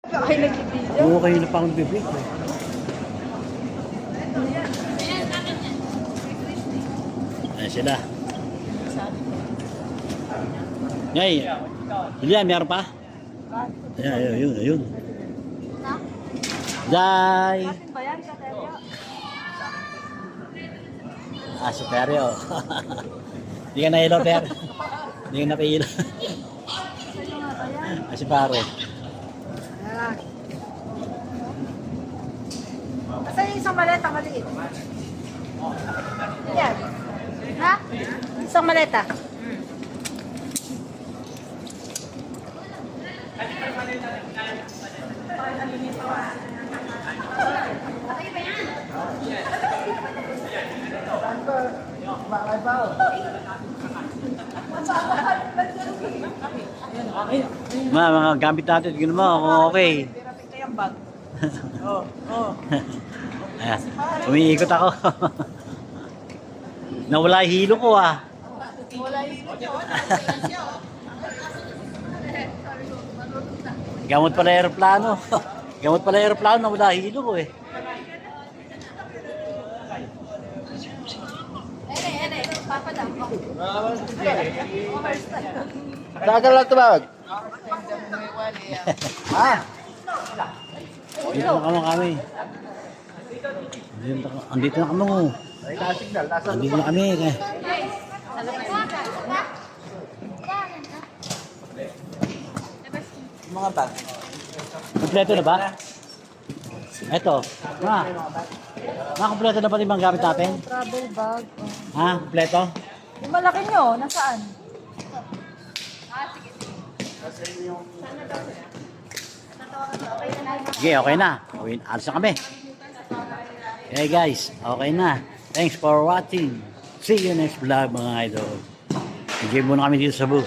Kayo nag-video? Oo, kayo na pang bibig. Ayan sila. Ngay, Julia, meron pa? Ayan, ayun. Jai! Atin ba yan, Kateryo? Ah, si Teryo. Hindi ka nahilo, Ter. Hindi ka napihilo. Sa'yo nga ba yan? Ah, si pare. Asa yung isang maleta maliit? Yan. Ha? Isang maleta. Mga gamit natin, tignan mo kung okay. Ayan, umiikot ako. Nawala yung hilo ko ah. Gamot pala aeroplano. Gamot pala aeroplano, nawala yung hilo ko eh. Tagal lang tumawag. Ah, Dito na kami. Andito na kami. signal. Andito na kami. Mga bag. Kompleto na ba? Eto. Kompleto na ba yung mga gamit natin? Travel bag. Ha? Kompleto? Yung malaki nyo, nasaan? Sige, okay na. Alis na kami. Okay guys, okay na. Thanks for watching. See you next vlog mga idol. Enjoy muna kami dito sa Cebu.